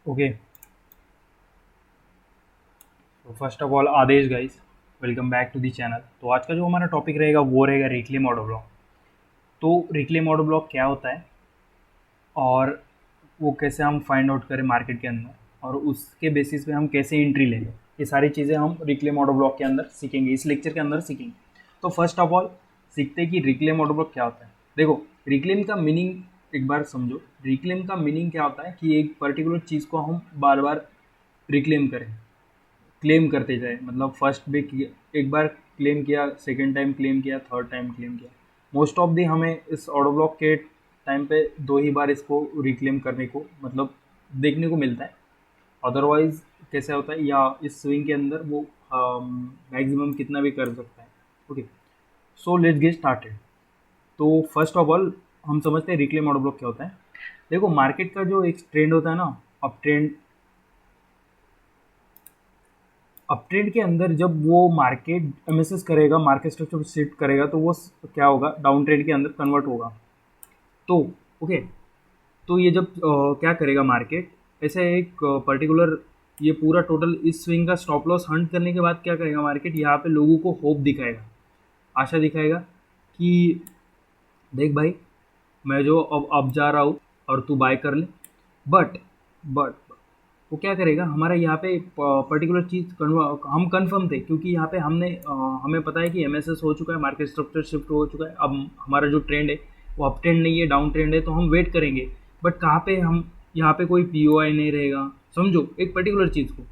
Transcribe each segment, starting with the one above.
Okay, तो first of all आदेश guys, welcome back to the channel. तो आज का जो हमारा टॉपिक रहेगा वो रहेगा रिक्लेम ऑटो ब्लॉक। तो रिक्लेम ऑटो ब्लॉक क्या होता है और वो कैसे हम फाइंड आउट करें मार्केट के अंदर और उसके बेसिस पे हम कैसे एंट्री लेंगे, ये सारी चीज़ें हम रिक्लेम ऑटो ब्लॉक के अंदर सीखेंगे, इस लेक्चर के अंदर सीखेंगे। तो फर्स्ट ऑफ ऑल सीखते हैं कि रिक्लेम ऑटो ब्लॉक क्या होता है। देखो, रिक्लेम का मीनिंग एक बार समझो। रिक्लेम का मीनिंग क्या होता है कि एक पर्टिकुलर चीज़ को हम बार बार रिक्लेम करें, क्लेम करते जाए। मतलब फर्स्ट भी एक बार क्लेम किया, सेकेंड टाइम क्लेम किया, थर्ड टाइम क्लेम किया। मोस्ट ऑफ दी हमें इस ऑटो ब्लॉक के टाइम पे दो ही बार इसको रिक्लेम करने को मतलब देखने को मिलता है। अदरवाइज कैसे होता है, या इस स्विंग के अंदर वो मैक्सिमम कितना भी कर सकता है। Okay, so let's get started. तो फर्स्ट ऑफ ऑल हम समझते हैं रिक्लेम ऑटो ब्लॉक क्या होता है। देखो, मार्केट का जो एक ट्रेंड होता है ना, अप ट्रेंड, अपट्रेंड के अंदर जब वो मार्केट एमएसएस करेगा, मार्केट स्ट्रक्चर शिफ्ट करेगा, तो वो क्या होगा, डाउन ट्रेंड के अंदर कन्वर्ट होगा। तो ओके, तो ये जब क्या करेगा मार्केट, ऐसे एक पर्टिकुलर, ये पूरा टोटल इस स्विंग का स्टॉप लॉस हंट करने के बाद क्या करेगा मार्केट, यहाँ पे लोगों को होप दिखाएगा, आशा दिखाएगा कि देख भाई, मैं जो अब जा रहा हूँ और तू बाय कर ले। बट वो क्या करेगा, हमारा यहाँ पे पर्टिकुलर चीज़ हम कंफर्म थे, क्योंकि यहाँ पे हमें पता है कि एमएसएस हो चुका है, मार्केट स्ट्रक्चर शिफ्ट हो चुका है। अब हमारा जो ट्रेंड है वो अप ट्रेंड नहीं है, डाउन ट्रेंड है, तो हम वेट करेंगे। बट कहाँ पे हम, यहाँ पे कोई पीओआई नहीं रहेगा। समझो एक पर्टिकुलर चीज़ को,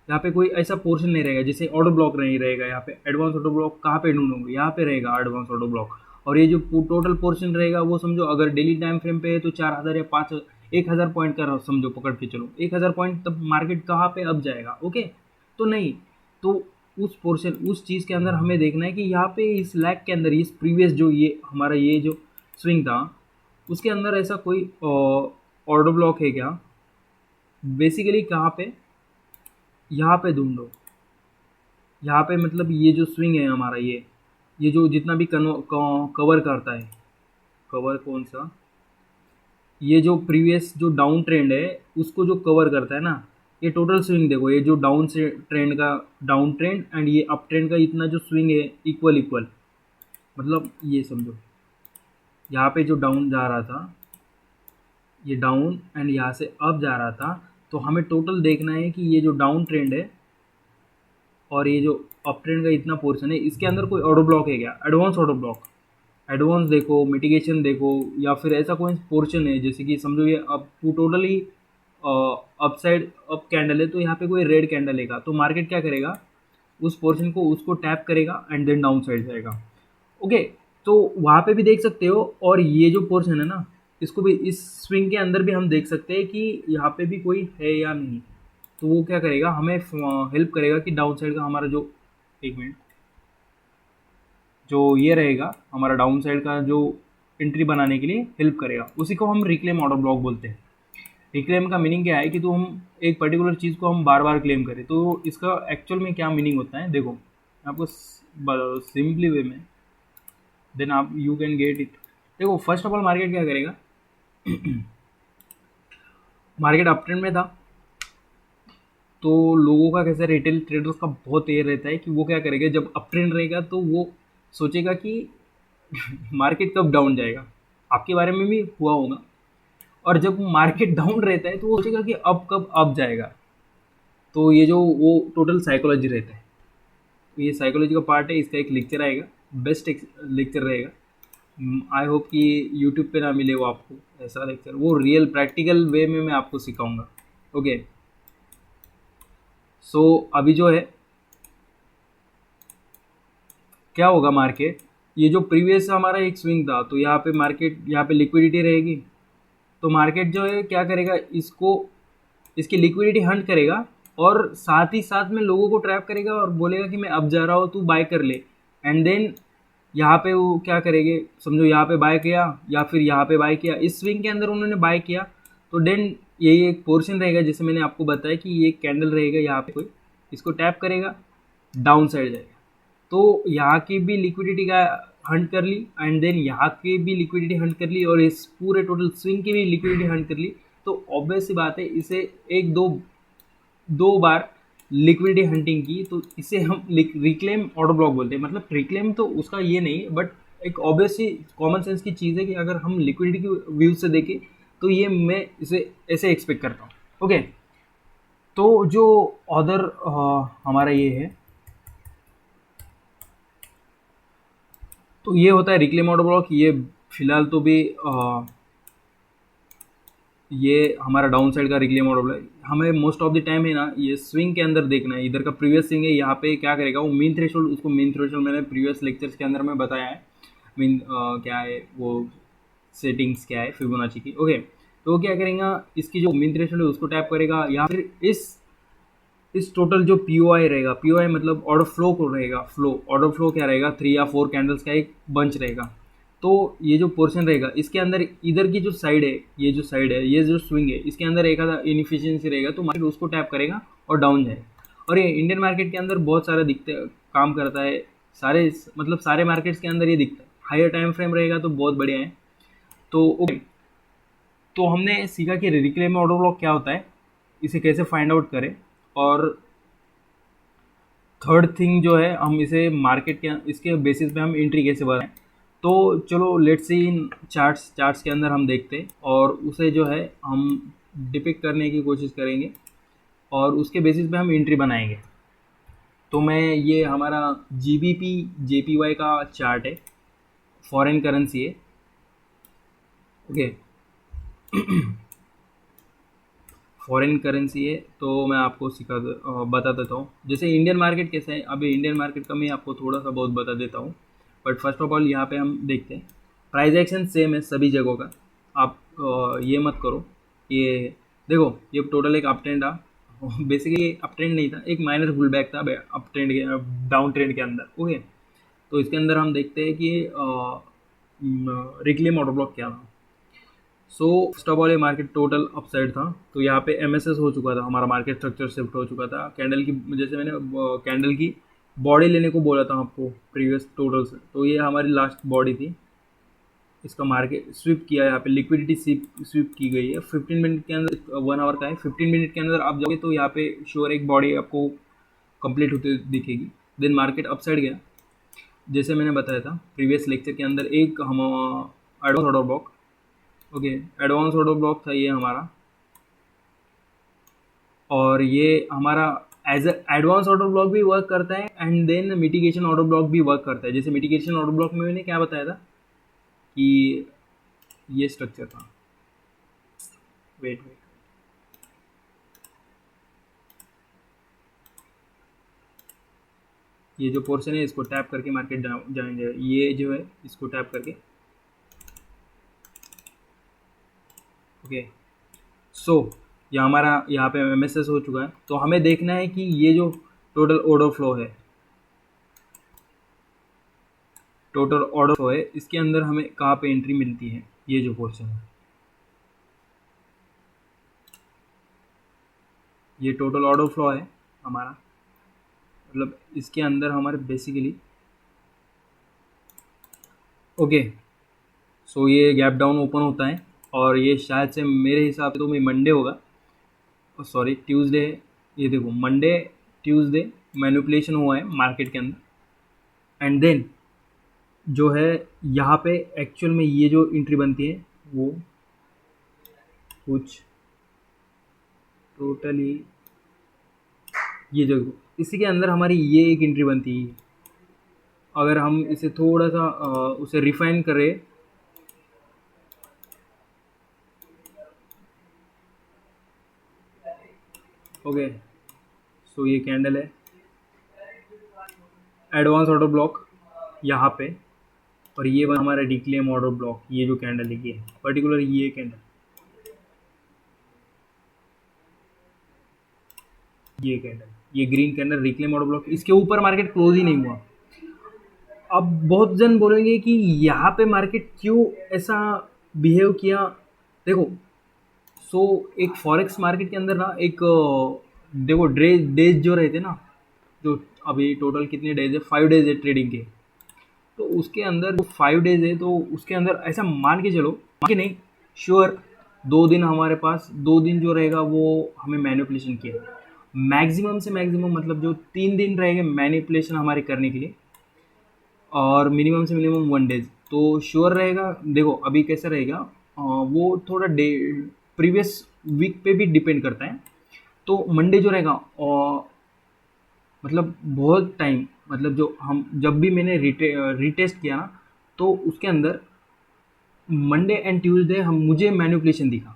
यहाँ पे कोई ऐसा पोर्शन नहीं रहेगा, जैसे ऑटो ब्लॉक नहीं रहेगा। यहाँ पे एडवांस ऑटो ब्लॉक कहाँ पे ढूंढोगे, यहाँ पे रहेगा एडवांस ऑटो ब्लॉक। और ये जो टोटल पोर्शन रहेगा वो समझो, अगर डेली टाइम फ्रेम पे है तो 4,000 या 1,000 पॉइंट का समझो, पकड़ के चलो 1,000 पॉइंट, तब मार्केट कहाँ पे अब जाएगा। ओके, तो नहीं, तो उस पोर्शन, उस चीज़ के अंदर हमें देखना है कि यहाँ पे इस लैग के अंदर, इस प्रीवियस जो ये हमारा ये जो स्विंग था, उसके अंदर ऐसा कोई ऑर्डर ब्लॉक है क्या, बेसिकली कहाँ पे, यहाँ पे ढूंढो। यहाँ पे मतलब ये जो स्विंग है हमारा, ये जो जितना भी कवर करता है, कवर कौन सा, ये जो प्रीवियस जो डाउन ट्रेंड है उसको जो कवर करता है ना, ये टोटल स्विंग देखो, ये जो डाउन से ट्रेंड का डाउन ट्रेंड एंड ये अप ट्रेंड का इतना जो स्विंग है, इक्वल इक्वल। मतलब ये समझो, यहाँ पे जो डाउन जा रहा था, ये डाउन एंड यहाँ से अप जा रहा था, तो हमें टोटल देखना है कि ये जो डाउन ट्रेंड है और ये जो अप ट्रेंड का इतना पोर्शन है, इसके अंदर कोई ऑटो ब्लॉक है क्या, एडवांस ऑटो ब्लॉक। एडवांस देखो, मिटिगेशन देखो, या फिर ऐसा कोई पोर्शन है, जैसे कि समझो ये up to totally upside up candle है, तो यहाँ पे कोई रेड कैंडल है, तो मार्केट क्या करेगा, उस पोर्शन को उसको टैप करेगा एंड देन डाउन साइड जाएगा। ओके, तो वहाँ पे भी देख सकते हो, और ये जो पोर्शन है ना, इसको भी, इस स्विंग के अंदर भी हम देख सकते हैं कि यहाँ पे भी कोई है या नहीं। तो वो क्या करेगा, हमें हेल्प करेगा कि डाउन साइड का हमारा जो, एक मिनट, जो ये रहेगा हमारा डाउन साइड का जो एंट्री बनाने के लिए हेल्प करेगा, उसी को हम रिक्लेम ऑर्डर ब्लॉक बोलते हैं। रिक्लेम का मीनिंग क्या है कि तो हम एक पर्टिकुलर चीज़ को हम बार बार क्लेम करें। तो इसका एक्चुअल में क्या मीनिंग होता है, देखो मैं आपको सिंपली वे में, देन आप यू कैन गेट इट। देखो, फर्स्ट ऑफ ऑल मार्केट क्या करेगा, मार्केट अप ट्रेंड में था, तो लोगों का कैसे, रिटेल ट्रेडर्स का बहुत ये रहता है कि वो क्या करेगा, जब अप ट्रेंड रहेगा तो वो सोचेगा कि मार्केट कब डाउन जाएगा। आपके बारे में भी हुआ होगा। और जब मार्केट डाउन रहता है तो वो सोचेगा कि अब कब अप जाएगा। तो ये जो वो टोटल साइकोलॉजी रहता है, ये साइकोलॉजी का पार्ट है, इसका एक लेक्चर आएगा, बेस्ट लेक्चर रहेगा। आई होप कि यूट्यूब पे ना मिले वो आपको ऐसा लेक्चर, वो रियल प्रैक्टिकल वे में मैं आपको सिखाऊंगा। ओके, सो अभी जो है क्या होगा, मार्केट, ये जो प्रीवियस हमारा एक स्विंग था, तो यहाँ पे मार्केट, यहाँ पे लिक्विडिटी रहेगी, तो मार्केट जो है क्या करेगा, इसको, इसकी लिक्विडिटी हंट करेगा, और साथ ही साथ में लोगों को ट्रैप करेगा और बोलेगा कि मैं अब जा रहा हूँ, तू बाय कर ले। एंड देन यहाँ पे वो क्या करेंगे, समझो यहाँ पे बाय किया या फिर यहाँ पे बाय किया, इस स्विंग के अंदर उन्होंने बाय किया, तो देन ये एक पोर्शन रहेगा, जैसे मैंने आपको बताया कि ये कैंडल रहेगा, यहाँ पे कोई इसको टैप करेगा, डाउन साइड जाएगा। तो यहाँ की भी लिक्विडिटी का हंट कर ली, एंड देन यहाँ की भी लिक्विडिटी हंट कर ली, और इस पूरे टोटल स्विंग की भी लिक्विडिटी हंट कर ली। तो ऑब्वियस सी बात है इसे एक दो दो बार लिक्विडिटी हंटिंग की तो इसे हम रिक्लेम ऑर्डर ब्लॉक बोलते हैं। मतलब रिक्लेम तो उसका ये नहीं है, बट एक ऑब्वियसली कॉमन सेंस की चीज़ है कि अगर हम लिक्विडिटी की व्यू से देखें तो ये मैं इसे ऐसे एक्सपेक्ट करता हूँ। ओके, तो जो अदर हमारा ये है, तो ये होता है रिक्लेम ऑर्डर ब्लॉक। ये फिलहाल तो भी ये हमारा डाउन साइड का रिक्लेम ऑर्डर ब्लॉक। हमें मोस्ट ऑफ द टाइम है ना ये स्विंग के अंदर देखना है। इधर का प्रीवियस स्विंग है, यहाँ पे क्या करेगा वो मीन थ्रेशोल्ड, उसको मीन थ्रेशोल्ड मैंने प्रीवियस लेक्चर्स के अंदर में बताया है। मीन क्या है वो सेटिंग्स क्या है फिबोनाची की। ओके, तो वो क्या करेगा, इसकी जो मीन थ्रेशोल्ड है उसको टैप करेगा, या फिर इस टोटल जो पीओआई रहेगा, पीओआई मतलब ऑर्डर फ्लो को रहेगा, फ्लो ऑर्डर फ्लो क्या रहेगा, 3 या 4 कैंडल्स का एक बंच रहेगा। तो ये जो पोर्शन रहेगा इसके अंदर इधर की जो साइड है, ये जो साइड है, ये जो स्विंग है, इसके अंदर एक आधा इनफिशियंसी रहेगा तो मार्केट उसको टैप करेगा और डाउन जाएगा। और ये इंडियन मार्केट के अंदर बहुत सारा दिखते काम करता है, सारे मतलब सारे मार्केट्स के अंदर ये दिखता है। हायर टाइम फ्रेम रहेगा तो बहुत बढ़िया है। तो ओके, तो हमने सीखा कि रिक्लेम ऑर्डर ब्लॉक क्या होता है, इसे कैसे फाइंड आउट करें, और थर्ड थिंग जो है हम इसे मार्केट के इसके बेसिस पे हम एंट्री कैसे बनाएं। तो चलो लेट्स सी इन चार्ट्स के अंदर हम देखते हैं और उसे जो है हम डिपिक्ट करने की कोशिश करेंगे और उसके बेसिस पे हम एंट्री बनाएंगे। तो मैं ये हमारा GBP JPY का चार्ट है, फॉरेन करेंसी है। ओके, फॉरेन करेंसी है, तो मैं आपको बता देता हूँ जैसे इंडियन मार्केट कैसे है। अभी इंडियन मार्केट का मैं आपको थोड़ा सा बहुत बता देता हूँ, बट फर्स्ट ऑफ ऑल यहाँ पे हम देखते हैं प्राइस एक्शन सेम है सभी जगहों का। आप ये मत करो, ये देखो ये टोटल एक अप ट्रेंड था, बेसिकली अप ट्रेंड नहीं था, एक माइनर पुल बैक था अप ट्रेंड के डाउन ट्रेंड के अंदर। ओके, तो इसके अंदर हम देखते हैं कि रिक्लेम ऑर्डर ब्लॉक क्या था। सो फर्स्ट ऑफ ऑल ये मार्केट टोटल अपसाइड था, तो यहाँ पे MSS हो चुका था, हमारा मार्केट स्ट्रक्चर शिफ्ट हो चुका था कैंडल की। जैसे मैंने कैंडल की बॉडी लेने को बोला था आपको प्रीवियस टोटल से, तो ये हमारी लास्ट बॉडी थी। इसका मार्केट स्विप किया, यहाँ पे लिक्विडिटी स्विप की गई है 15 मिनट के अंदर, 1 आवर का है। 15 मिनट के अंदर आप जाओगे तो यहाँ पे श्योर एक बॉडी आपको कंप्लीट होते दिखेगी। देन मार्केट अपसाइड गया, जैसे मैंने बताया था प्रीवियस लेक्चर के अंदर, एक हम advance order block. Okay, advance order block था ये हमारा, और ये हमारा एज एडवांस ऑर्डर ब्लॉक भी वर्क करता है and then mitigation order block भी वर्क करता है। जैसे मिटिगेशन ऑर्डर ब्लॉक में मैंने क्या बताया था कि ये स्ट्रक्चर था, वेट, ये जो पोर्शन है इसको टैप करके मार्केट जाएंगे, ये जो है इसको टैप करके। ओके, सो ये हमारा यहाँ पे MSS हो चुका है, तो हमें देखना है कि ये जो टोटल ऑर्डर फ्लो है, टोटल ऑर्डर फ्लो है, इसके अंदर हमें कहाँ पे एंट्री मिलती है। ये जो पोर्शन है, ये टोटल ऑर्डर फ्लो है हमारा, मतलब इसके अंदर हमारे बेसिकली। ओके, सो ये गैप डाउन ओपन होता है और ये शायद से मेरे हिसाब से तो मैं मंडे होगा, सॉरी ट्यूसडे। ये देखो मंडे ट्यूसडे मैनिपुलेशन हुआ है मार्केट के अंदर, एंड देन जो है यहाँ पे एक्चुअल में ये जो एंट्री बनती है वो कुछ टोटली ये जो इसी के अंदर हमारी ये एक एंट्री बनती है। अगर हम इसे थोड़ा सा उसे रिफाइन करें, ओके, सो ये कैंडल है एडवांस ऑर्डर ब्लॉक यहाँ पे, और ये हमारा रिक्लेम ऑर्डर ब्लॉक। ये जो कैंडल है ये पर्टिकुलर ये कैंडल, ये कैंडल, ये green candle reclaim order block, इसके ऊपर मार्केट क्लोज ही नहीं हुआ। अब बहुत जन बोलेंगे कि यहाँ पे मार्केट क्यों ऐसा बिहेव किया। देखो, सो एक फॉरेक्स मार्केट के अंदर ना एक देखो डेज जो रहते ना, जो अभी टोटल कितने डेज है, 5 डेज है ट्रेडिंग के, तो उसके अंदर जो 5 डेज है तो उसके अंदर ऐसा मान के चलो, मान के नहीं, श्योर 2 दिन हमारे पास, 2 दिन जो रहेगा वो हमें मैनिपुलेशन किया, मैक्सिमम से मैक्सिमम मतलब जो 3 दिन रहेंगे मैनिपुलेशन हमारे करने के लिए, और मिनिमम से मिनिमम 1 डेज। तो श्योर रहेगा, देखो अभी कैसा रहेगा, वो थोड़ा डे प्रीवियस वीक पे भी डिपेंड करता है। तो मंडे जो रहेगा मतलब बहुत टाइम, मतलब जो हम जब भी मैंने रिटेस्ट किया ना, तो उसके अंदर मंडे एंड ट्यूसडे हम मुझे मैनिपुलेशन दिखा।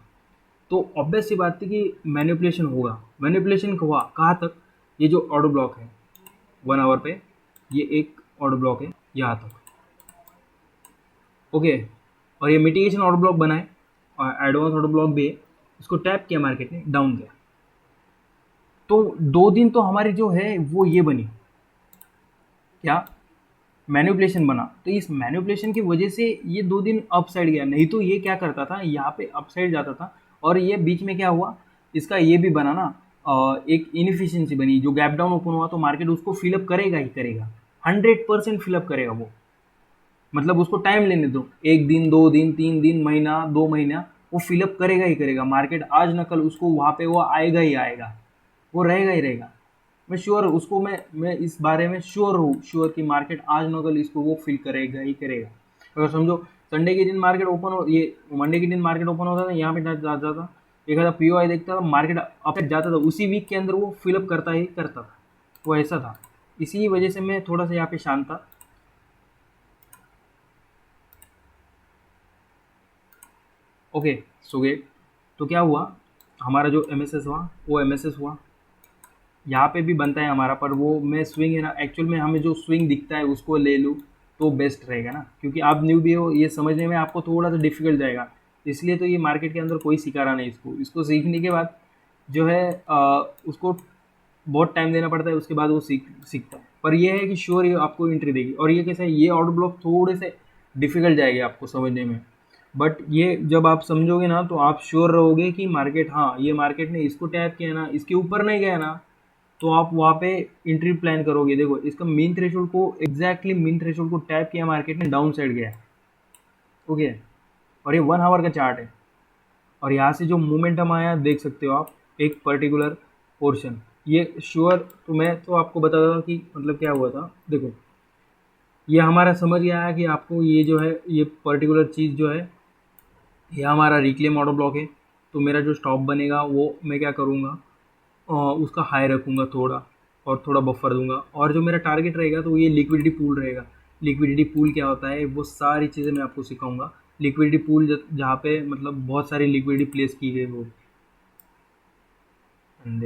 तो ऑब्वियस सी बात थी कि मैनिपुलेशन होगा। मैनिपुलेशन हुआ कहाँ तक, ये जो ऑर्डर ब्लॉक है 1 आवर पे, ये एक ऑर्डर ब्लॉक है यहाँ तक, ओके। और ये मिटिगेशन ऑर्डर ब्लॉक बना है और एडवांस ऑर्डर ब्लॉक भी है, इसको टैप किया मार्केट ने, डाउन गया। तो 2 दिन तो हमारी जो है वो ये बनी, क्या, मैनिपुलेशन बना। तो इस मैनिपुलेशन की वजह से ये 2 दिन अप साइड गया, नहीं तो ये क्या करता था, यहाँ पे अप साइड जाता था। और ये बीच में क्या हुआ, इसका ये भी बना ना, एक इनएफिशिएंसी बनी, जो गैप डाउन ओपन हुआ तो मार्केट उसको फिलअप करेगा ही करेगा, 100% फिलअप करेगा वो। मतलब उसको टाइम लेने दो, 1 दिन 2 दिन 3 दिन महीना 2 महीना, वो फिलअप करेगा ही करेगा। मार्केट आज न कल उसको वहाँ पे वो आएगा ही आएगा, वो रहेगा ही रहेगा। मैं श्योर हूँ उसको, मैं इस बारे में श्योर हूँ, श्योर कि मार्केट आज न कल इसको वो फील करेगा ही करेगा। अगर समझो संडे के दिन मार्केट ओपन हो, ये मंडे के दिन मार्केट ओपन होता था, यहाँ पे जाता था, एक आधा पीओआई देखता था, मार्केट अप जाता था, उसी वीक के अंदर वो फिलअप करता ही करता था, वो ऐसा था। इसी वजह से मैं थोड़ा सा यहाँ पे शांत था। ओके, सो गेट। तो क्या हुआ, हमारा जो एमएसएस हुआ वो एमएसएस हुआ, यहाँ पे भी बनता है हमारा, पर वो मैं स्विंग है ना, एक्चुअल में हमें जो स्विंग दिखता है उसको ले लूँ तो बेस्ट रहेगा ना, क्योंकि आप न्यू भी हो, ये समझने में आपको थोड़ा सा डिफिकल्ट जाएगा। इसलिए तो ये मार्केट के अंदर कोई सिखा रहा नहीं इसको, इसको सीखने के बाद जो है उसको बहुत टाइम देना पड़ता है, उसके बाद वो सीखता है। पर ये है कि श्योर ये आपको एंट्री देगी। और ये कैसा है, ये ऑर्डर ब्लॉक थोड़े से डिफिकल्ट जाएंगे आपको समझने में, बट ये जब आप समझोगे ना तो आप श्योर रहोगे कि मार्केट, हाँ ये मार्केट ने इसको टैप किया ना, इसके ऊपर नहीं गया ना, तो आप वहाँ पे एंट्री प्लान करोगे। देखो इसका मीन थ्रेशोल्ड को, एग्जैक्टली मीन थ्रेशोल्ड को टैप किया मार्केट ने, डाउन साइड गया, ओके। और ये 1 आवर का चार्ट है, और यहाँ से जो मोमेंटम आया देख सकते हो आप, एक पर्टिकुलर पोर्शन, ये श्योर। तो मैं तो आपको बताता था कि मतलब क्या हुआ था, देखो ये हमारा समझ गया है कि आपको ये जो है, ये पर्टिकुलर चीज़ जो है, ये हमारा रिक्लेम ऑर्डर ब्लॉक है। तो मेरा जो स्टॉप बनेगा वो मैं क्या करूँगा, उसका हाई रखूँगा थोड़ा, और थोड़ा बफर दूंगा। और जो मेरा टारगेट रहेगा तो ये लिक्विडिटी पूल रहेगा। लिक्विडिटी पूल क्या होता है, वो सारी चीज़ें मैं आपको सिखाऊंगा। लिक्विडिटी पूल जहाँ पे मतलब बहुत सारी लिक्विडिटी प्लेस की गई हो, एंड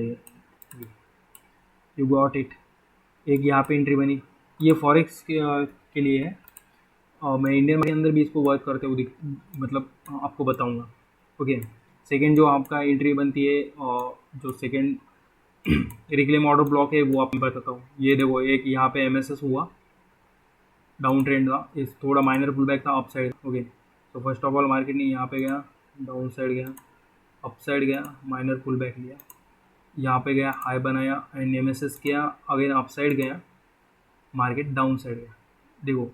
यू गॉट इट। एक यहाँ पे एंट्री बनी, ये फॉरेक्स के लिए है, और मैं इंडियन मार्केट के अंदर भी इसको वर्क करते हुए मतलब आपको बताऊंगा, ओके। सेकंड जो आपका एंट्री बनती है, जो सेकंड रिक्लेम ऑर्डर ब्लॉक है, वो आप मैं बताता हूँ। ये देखो एक यहाँ पे एमएसएस हुआ, डाउन ट्रेंड था, इस थोड़ा माइनर पुल बैक था अप साइड, ओके। तो फर्स्ट ऑफ ऑल मार्केट ने यहाँ पे गया, डाउन साइड गया, अप साइड गया, माइनर पुल बैक लिया, यहाँ पे गया, हाई बनाया एंड एमएसएस किया, अगेन अप साइड गया, मार्केट डाउन साइड गया। देखो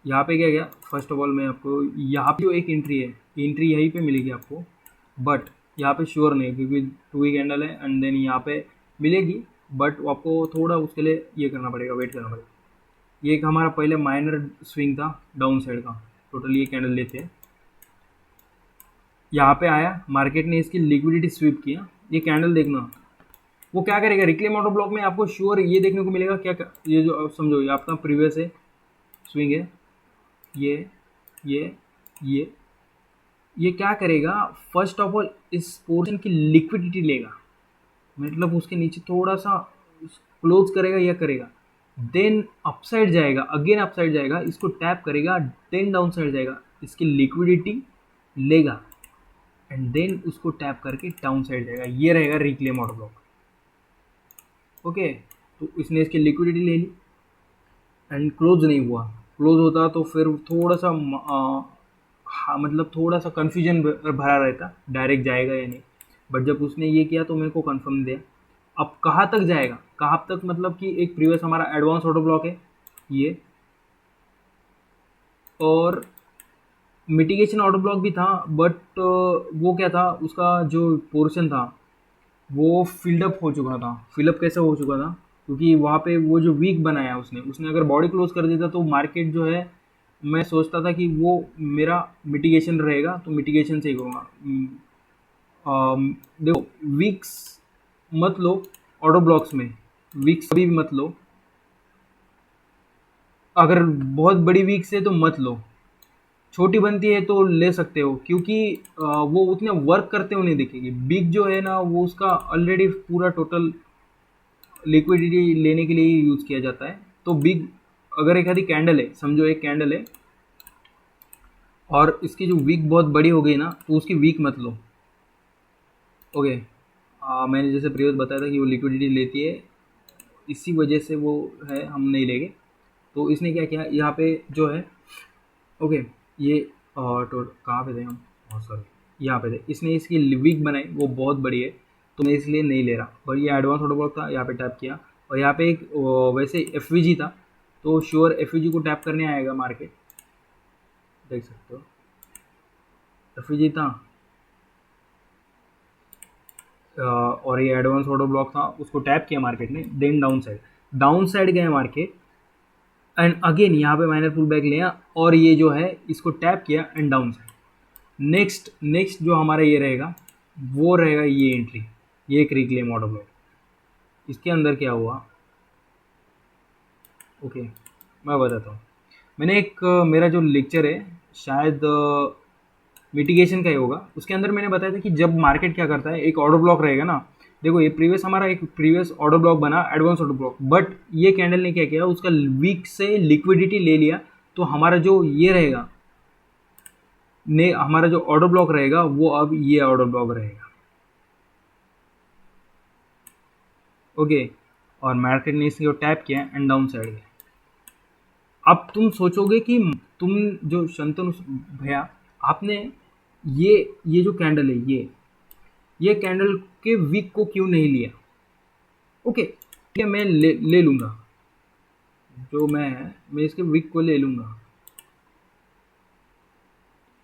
यहाँ पे क्या गया, फर्स्ट ऑफ ऑल मैं आपको यहाँ पे जो एक एंट्री है, एंट्री यहीं पे मिलेगी आपको, बट यहाँ पे श्योर नहीं है क्योंकि 2 वीक कैंडल है, एंड देन यहाँ पे मिलेगी, बट आपको थोड़ा उसके लिए ये करना पड़ेगा, वेट करना पड़ेगा। ये एक हमारा पहले माइनर स्विंग था डाउन साइड का, टोटल ये कैंडल लेते हैं, यहाँ पे आया, मार्केट ने इसकी लिक्विडिटी स्वीप किया। ये कैंडल देखना वो क्या करेगा, रिक्लेम ऑर्डर ब्लॉक में आपको श्योर ये देखने को मिलेगा क्या, ये जो समझो ये आपका प्रीवियस है स्विंग है, ये ये ये ये क्या करेगा, फर्स्ट ऑफ ऑल इस पोर्शन की लिक्विडिटी लेगा, मतलब उसके नीचे थोड़ा सा क्लोज करेगा या करेगा, देन अपसाइड जाएगा, अगेन अपसाइड जाएगा, इसको टैप करेगा, देन डाउन साइड जाएगा, इसकी लिक्विडिटी लेगा, एंड देन उसको टैप करके डाउन साइड जाएगा। ये रहेगा रिक्लेम ऑर्डर ब्लॉक, ओके। तो इसने इसकी लिक्विडिटी ले ली एंड क्लोज नहीं हुआ, क्लोज होता तो फिर थोड़ा सा हाँ, मतलब थोड़ा सा कन्फ्यूजन भरा रहता, डायरेक्ट जाएगा या नहीं। बट जब उसने ये किया तो मेरे को कंफर्म दिया। अब कहाँ तक जाएगा, कहाँ तक, मतलब कि एक प्रीवियस हमारा एडवांस ऑर्डर ब्लॉक है ये, और मिटिगेशन ऑर्डर ब्लॉक भी था, बट वो क्या था, उसका जो पोर्शन था वो फिल्डअप हो चुका था। फिलअप कैसे हो चुका था, क्योंकि वहाँ पे वो जो वीक बनाया उसने उसने अगर बॉडी क्लोज कर देता तो मार्केट जो है, मैं सोचता था कि वो मेरा मिटिगेशन रहेगा तो मिटिगेशन से ही करूँगा। देखो, वीक्स मत लो ऑर्डर ब्लॉक्स में, वीक्स कभी भी मत लो। अगर बहुत बड़ी वीक्स है तो मत लो, छोटी बनती है तो ले सकते हो, क्योंकि वो उतने वर्क करते हुए नहीं दिखेगी। बिग जो है ना, वो उसका ऑलरेडी पूरा टोटल लिक्विडिटी लेने के लिए ही यूज़ किया जाता है। तो बिग, अगर एक आधी कैंडल है, समझो एक कैंडल है और इसकी जो वीक बहुत बड़ी हो गई ना, तो उसकी वीक मत लो। ओके, मैंने जैसे प्रीवियस बताया था कि वो लिक्विडिटी लेती है, इसी वजह से वो है, हम नहीं लेंगे। तो इसने क्या किया यहाँ पे जो है, ओके, ये तो कहाँ पे थे हम, सॉरी यहाँ पे थे। इसने इसकी वीक बनाई, वो बहुत बड़ी है, तो मैं इसलिए नहीं ले रहा। और ये एडवांस ऑर्डर ब्लॉक था, यहाँ पे टैप किया और यहाँ पे एक वैसे एफ था, तो श्योर एफ को टैप करने आएगा मार्केट, देख सकते हो एफ था। और ये एडवांस ऑर्डर ब्लॉक था, उसको टैप किया मार्केट ने, देन डाउन साइड गए मार्केट, एंड अगेन यहाँ पे माइनर पुल बैक लिया और ये जो है इसको टैप किया एंड डाउन साइड। नेक्स्ट जो हमारा ये रहेगा, वो रहेगा ये एंट्री, ये एक रिक्लेम ऑर्डर ब्लॉक। इसके अंदर क्या हुआ, ओके मैं बताता हूँ। मैंने एक मेरा जो लेक्चर है शायद मिटिगेशन का ही होगा, उसके अंदर मैंने बताया था कि जब मार्केट क्या करता है, एक ऑर्डर ब्लॉक रहेगा ना। देखो ये प्रीवियस हमारा एक प्रीवियस ऑर्डर ब्लॉक बना, एडवांस ऑर्डर ब्लॉक, बट ये कैंडल ने क्या किया, उसका वीक से लिक्विडिटी ले लिया। तो हमारा जो ये रहेगा ने, हमारा जो ऑर्डर ब्लॉक रहेगा वो अब ये ऑर्डर ब्लॉक रहेगा। ओके, और मार्केट ने इसको टैप किया एंड डाउन साइड गया। अब तुम सोचोगे कि तुम जो शंतनु भैया, आपने ये जो कैंडल है, ये कैंडल के वीक को क्यों नहीं लिया। ओके ठीक है, मैं ले लूँगा, जो मैं इसके वीक को ले लूँगा,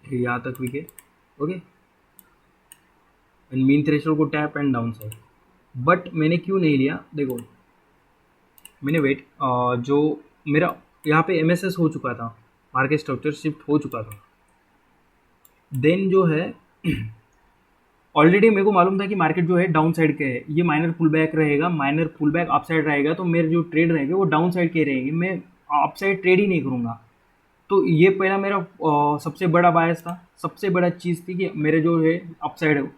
यहाँ तक वीक है। ओके, एंड मीन थ्रेशोल्ड को tap and down side, but मैंने क्यों नहीं लिया, देखो मैंने वेट, जो मेरा यहाँ पे एमएसएस हो चुका था, मार्केट स्ट्रक्चर शिफ्ट हो चुका था। देन जो है ऑलरेडी मेरे को मालूम था कि मार्केट जो है डाउन साइड के है, ये माइनर पुल बैक रहेगा, minor pull back upside रहेगा, तो मेरे जो ट्रेड रहेंगे वो डाउन साइड के रहेंगे, मैं अप साइड ट्रेड ही नहीं करूँगा। तो ये पहला मेरा सबसे बड़ा बायस था, सबसे बड़ा चीज़ थी कि मेरे जो है up side,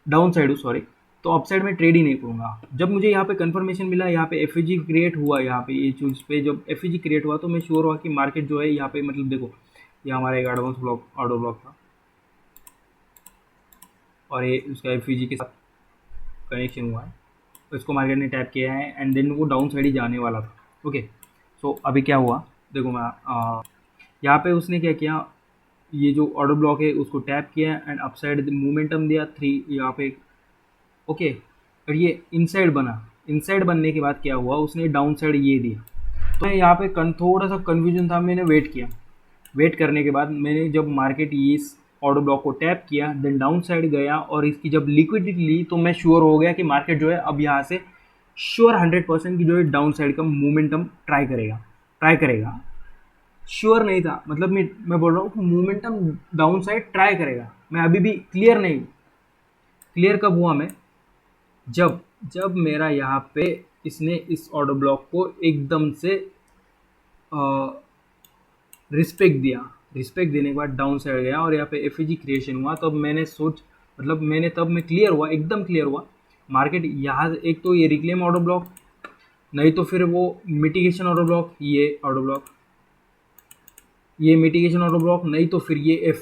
down side sorry, तो अप साइड में ट्रेड ही नहीं करूँगा। जब मुझे यहाँ पे कंफर्मेशन मिला, यहाँ पे एफ क्रिएट हुआ, यहाँ पे ये चूज पे जब एफ क्रिएट हुआ, तो मैं श्योर हुआ कि मार्केट जो है यहाँ पे, मतलब देखो ये हमारा एक एडवांस ब्लॉक ऑर्डर ब्लॉक था और ये उसका एफ के साथ कनेक्शन हुआ है, तो इसको मार्केट ने टैप किया है एंड देन वो डाउन साइड ही जाने वाला था। ओके, सो अभी क्या हुआ, देखो मैं यहाँ पे उसने क्या किया, ये जो ऑर्डर ब्लॉक है उसको टैप किया एंड अप साइड मोमेंटम दिया 3 यहाँ पे। ओके, और ये इनसाइड बना, इनसाइड बनने के बाद क्या हुआ, उसने डाउन साइड ये दिया। तो यहाँ पे थोड़ा सा कन्फ्यूजन था, मैंने वेट किया, वेट करने के बाद मैंने जब मार्केट ये इस ऑर्डर ब्लॉक को टैप किया, देन डाउन साइड गया और इसकी जब लिक्विडिटी ली, तो मैं श्योर हो गया कि मार्केट जो है अब यहाँ से श्योर 100% की जो है डाउन साइड का मोमेंटम ट्राई करेगा। श्योर नहीं था, मतलब मैं बोल रहा हूँ कि मोमेंटम डाउन साइड ट्राई करेगा, मैं अभी भी क्लियर नहीं हूँ। क्लियर कब हुआ मैं, जब जब मेरा यहाँ पे इसने इस ऑर्डर ब्लॉक को एकदम से रिस्पेक्ट दिया, रिस्पेक्ट देने के बाद डाउन साइड गया और यहाँ पे एफ क्रिएशन हुआ, तब मैंने तब मैं क्लियर हुआ, एकदम क्लियर हुआ। मार्केट यहाँ एक तो ये रिक्लेम ऑर्डर ब्लॉक, नहीं तो फिर वो मिटिगेशन ऑर्डर ब्लॉक, ये ऑर्डर ब्लॉक, ये मिटिगेशन ऑर्डर ब्लॉक, नहीं तो फिर ये एफ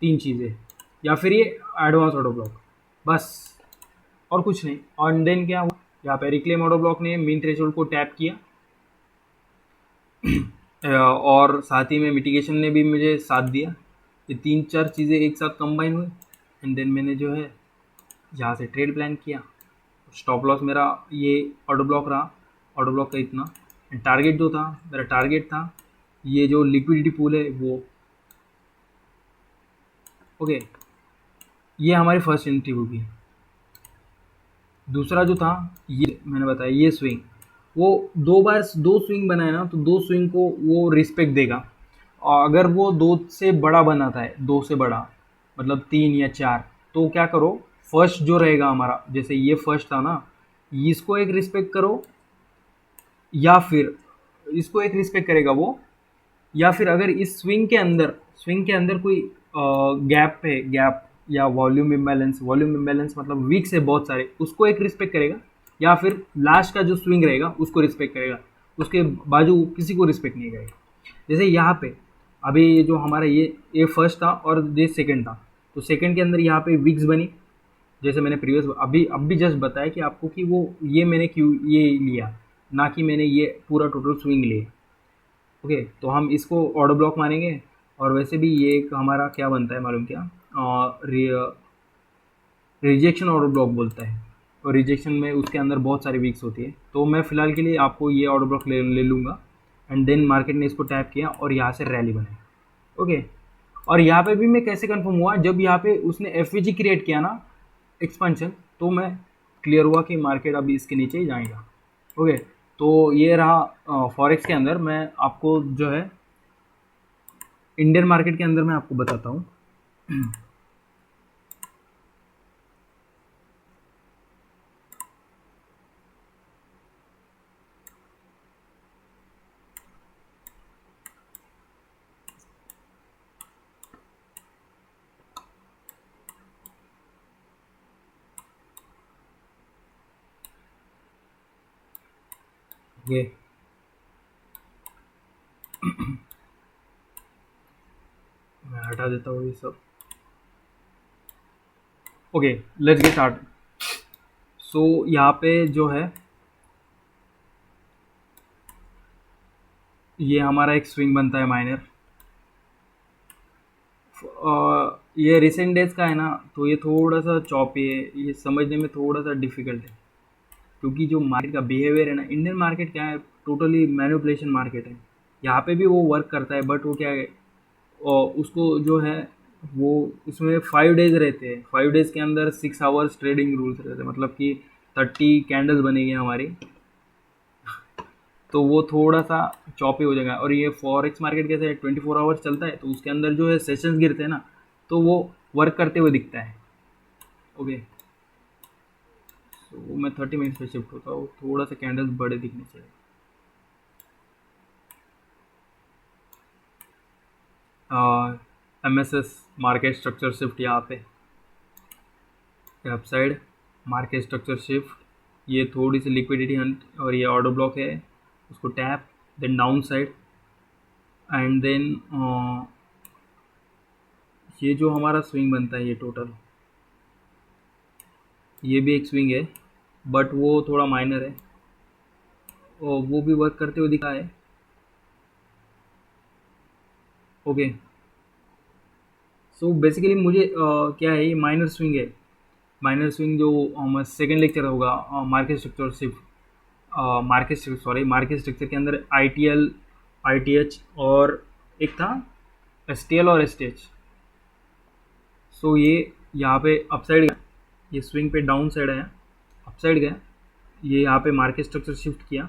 3 चीज़ें, या फिर ये एडवांस ऑर्डर ब्लॉक, बस और कुछ नहीं। और देन क्या हुआ, यहाँ पे रिक्लेम ऑर्डर ब्लॉक ने मीन थ्रेशोल्ड को टैप किया और साथ ही में मिटिगेशन ने भी मुझे साथ दिया। ये 3-4 चीज़ें एक साथ कंबाइन हुई एंड देन मैंने जो है यहाँ से ट्रेड प्लान किया। स्टॉप लॉस मेरा ये ऑर्डर ब्लॉक रहा, ऑर्डर ब्लॉक का इतना, टारगेट जो था मेरा, टारगेट था ये जो लिक्विडिटी पूल है वो। ओके, ये हमारी फर्स्ट एंट्री होगी। दूसरा जो था, ये मैंने बताया ये स्विंग, वो दो बार दो स्विंग बनाए ना, तो दो स्विंग को वो रिस्पेक्ट देगा। और अगर वो दो से बड़ा बनाता है, दो से बड़ा मतलब तीन या चार, तो क्या करो, फर्स्ट जो रहेगा हमारा, जैसे ये फर्स्ट था ना, इसको एक रिस्पेक्ट करो, या फिर इसको एक रिस्पेक्ट करेगा वो, या फिर अगर इस स्विंग के अंदर कोई गैप है, गैप या वॉल्यूम इम्बैलेंस मतलब वीक्स है बहुत सारे, उसको एक रिस्पेक्ट करेगा, या फिर लास्ट का जो स्विंग रहेगा उसको रिस्पेक्ट करेगा, उसके बाजू किसी को रिस्पेक्ट नहीं करेगा। जैसे यहाँ पे अभी ये जो हमारा ये फर्स्ट था और ये सेकंड था, तो सेकंड के अंदर यहाँ पे वीक्स बनी, जैसे मैंने प्रीवियस अभी अब भी जस्ट बताया कि आपको कि वो ये मैंने क्यों ये लिया, ना कि मैंने ये पूरा टोटल स्विंग लिया। ओके, तो हम इसको ऑर्डर ब्लॉक मानेंगे। और वैसे भी ये एक हमारा क्या बनता है मालूम क्या, रिजेक्शन ऑर्डर ब्लॉक बोलता है। और रिजेक्शन में उसके अंदर बहुत सारी वीक्स होती है, तो मैं फ़िलहाल के लिए आपको ये ऑर्डर ब्लॉक ले लूँगा। एंड देन मार्केट ने इसको टैप किया और यहाँ से रैली बनाई। ओके, और यहाँ पे भी मैं कैसे कंफर्म हुआ, जब यहाँ पे उसने एफ क्रिएट किया ना, एक्सपेंशन, तो मैं क्लियर हुआ कि मार्केट अभी इसके नीचे ही जाएगा। ओके, तो ये रहा फॉरेक्स के अंदर। मैं आपको जो है इंडियन मार्केट के अंदर मैं आपको बताता हूँ। ये मैं हटा देता हूँ ये सब। Okay, let's get start. So यहाँ पे जो है ये हमारा एक स्विंग बनता है माइनर। ये रिसेंट डेज का है ना, तो ये थोड़ा सा चॉपी है, ये समझने में थोड़ा सा डिफिकल्ट है, क्योंकि जो मार्केट का बिहेवियर है ना, इंडियन मार्केट क्या है, टोटली मैनिपुलेशन मार्केट है। यहाँ पे भी वो वर्क करता है, बट वो क्या है, और उसको जो है वो उसमें 5 डेज रहते हैं, 5 डेज के अंदर 6 आवर्स ट्रेडिंग रूल्स रहते हैं, मतलब कि 30 कैंडल्स बनेगी हमारी, तो वो थोड़ा सा चॉपी हो जाएगा। और ये फॉरेक्स मार्केट कैसे है, 24 आवर्स चलता है, तो उसके अंदर जो है सेशंस गिरते हैं ना, तो वो वर्क करते हुए दिखता है। ओके, तो मैं 30 मिनट्स पे शिफ्ट होता हूँ, थोड़ा सा कैंडल्स बड़े दिखने चाहिए। M S S market structure shift, यहाँ पे अपसाइड मार्केट स्ट्रक्चर शिफ्ट, ये थोड़ी सी लिक्विडिटी हंट, और ये ऑर्डर ब्लॉक है, उसको tap, then downside, and then ये जो हमारा स्विंग बनता है, ये टोटल ये भी एक स्विंग है, बट वो थोड़ा माइनर है, और वो भी वर्क करते हुए दिखा है। ओके, सो बेसिकली मुझे क्या है, ये माइनर स्विंग है। माइनर स्विंग जो सेकेंड लेक्चर होगा market structure shift, market structure के अंदर I T L, I T H, और एक था एस टी एल और एस टी एच। सो ये यहाँ पे अपसाइड गया, ये स्विंग पे डाउन साइड आया, अपसाइड गया, ये यहाँ पे मार्केट स्ट्रक्चर शिफ्ट किया।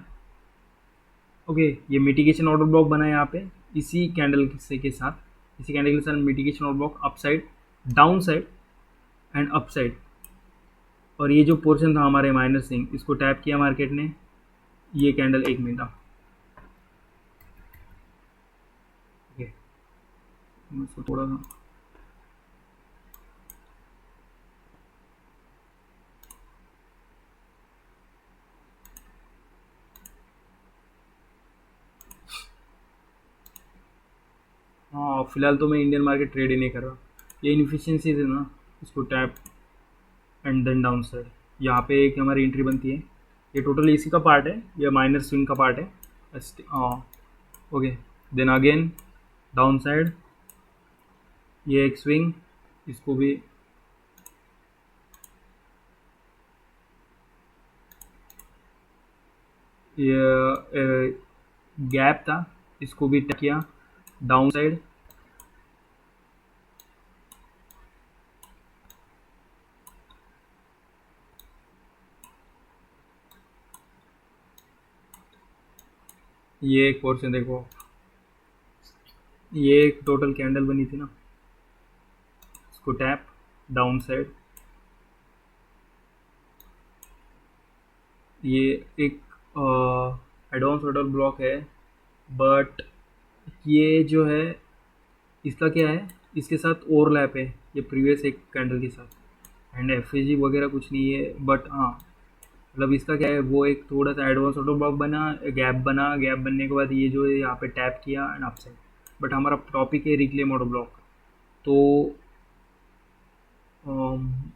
ओके, ये मिटिगेशन ऑर्डर ब्लॉक बना है यहाँ पे, इसी कैंडल से के साथ, इसी कैंडल के साथ mitigation order block upside, down side and upside. और ये जो पोर्शन था हमारे माइनस स्विंग, इसको टैप किया मार्केट ने, ये कैंडल 1 मिनट था। ओके, मैं इसको थोड़ा सा हाँ, फिलहाल तो मैं इंडियन मार्केट ट्रेड ही नहीं कर रहा। ये इनफिशियंसीज है ना, इसको tap and then downside, यहाँ पे एक हमारी एंट्री बनती है, ये टोटली इसी का पार्ट है, ये माइनर स्विंग का पार्ट है। Okay, then again downside, ये एक स्विंग, इसको भी ये गैप था, इसको भी टैप किया डाउन साइड, ये एक पोर्शन देखो, ये एक टोटल कैंडल बनी थी ना, इसको टैप डाउन साइड, ये एक एडवांस ऑर्डर ब्लॉक है, बट ये जो है इसका क्या है, इसके साथ ओवरलैप है ये प्रीवियस एक कैंडल के साथ, एंड एफ वगैरह कुछ नहीं है, बट हाँ मतलब इसका क्या है, वो एक थोड़ा सा एडवांस ऑर्डर ब्लॉक बना, गैप बना, गैप बनने के बाद ये जो है यहाँ पे टैप किया एंड अपसाइड, बट हमारा टॉपिक है रिक्लेम ऑर्डर ब्लॉक, तो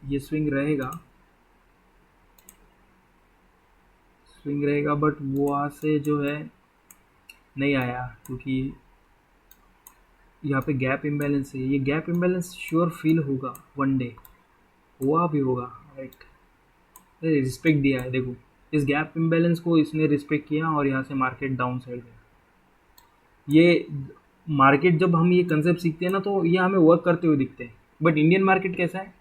ये स्विंग रहेगा, बट वो वहाँ से जो है नहीं आया, क्योंकि यहाँ पे गैप इम्बैलेंस है, ये गैप इम्बैलेंस श्योर फील होगा वन डे, हुआ भी होगा, राइट, रिस्पेक्ट दिया है, देखो इस गैप इम्बैलेंस को इसने रिस्पेक्ट किया और यहाँ से मार्केट डाउन साइड गया। ये मार्केट जब हम ये कंसेप्ट सीखते हैं ना तो ये हमें वर्क करते हुए दिखते हैं, बट इंडियन मार्केट कैसा है,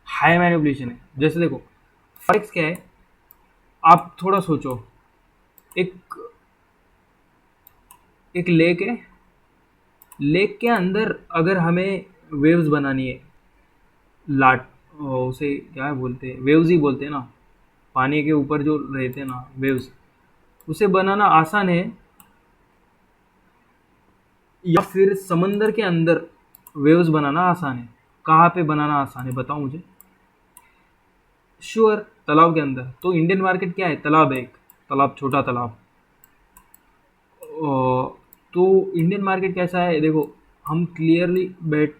हाई मैनिपुलेशन है। जैसे देखो फॉरेक्स क्या है, आप थोड़ा सोचो, एक एक लेक है, लेक के अंदर अगर हमें वेव्स बनानी है, लाट उसे क्या बोलते हैं, वेव्स ही बोलते हैं ना, पानी के ऊपर जो रहते हैं ना वेव्स, उसे बनाना आसान है, या फिर समंदर के अंदर वेव्स बनाना आसान है? कहाँ पे बनाना आसान है बताओ मुझे? श्योर तालाब के अंदर। तो इंडियन मार्केट क्या है, तालाब है, एक तालाब, छोटा तालाब। तो इंडियन मार्केट कैसा है देखो, हम क्लियरली बैठ,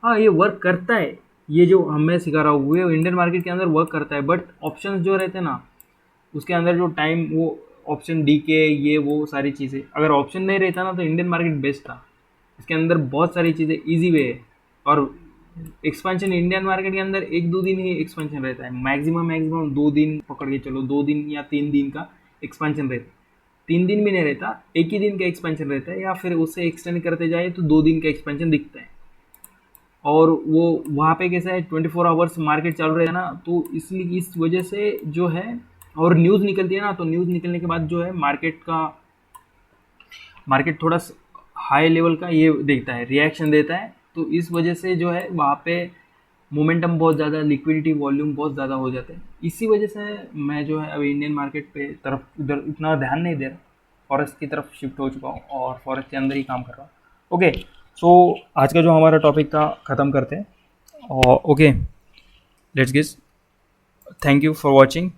हाँ ये वर्क करता है, ये जो हमें सिखा रहा हूँ वो इंडियन मार्केट के अंदर वर्क करता है, बट ऑप्शंस जो रहते हैं ना उसके अंदर जो टाइम, वो ऑप्शन डी के ये वो सारी चीज़ें, अगर ऑप्शन नहीं रहता ना तो इंडियन मार्केट बेस्ट था। इसके अंदर बहुत सारी चीज़ें ईजी वे है, और एक्सपेंशन इंडियन मार्केट के अंदर 1-2 दिन ही एक्सपेंशन रहता है, मैक्सिमम 2 दिन पकड़ के चलो, 2 दिन या 3 दिन का एक्सपेंशन रहता है। 3 दिन भी नहीं रहता, एक ही दिन का एक्सपेंशन रहता है, या फिर उससे एक्सटेंड करते जाए तो 2 दिन का एक्सपेंशन दिखता है। और वो वहाँ पे कैसा है, 24 आवर्स मार्केट चालू रहेगा ना, तो इसलिए इस वजह से जो है, और न्यूज़ निकलती है ना, तो न्यूज़ निकलने के बाद जो है मार्केट थोड़ा हाई लेवल का ये देखता है, रिएक्शन देता है, तो इस वजह से जो है वहाँ पे मोमेंटम बहुत ज़्यादा, लिक्विडिटी वॉल्यूम बहुत ज़्यादा हो जाते हैं। इसी वजह से मैं जो है अभी इंडियन मार्केट पे तरफ उधर इतना ध्यान नहीं दे रहा, फॉरेस्ट की तरफ शिफ्ट हो चुका हूँ और फॉरेस्ट के अंदर ही काम कर रहा हूँ। ओके, सो आज का जो हमारा टॉपिक था ख़त्म करते हैं, और okay let's guess, thank you for watching.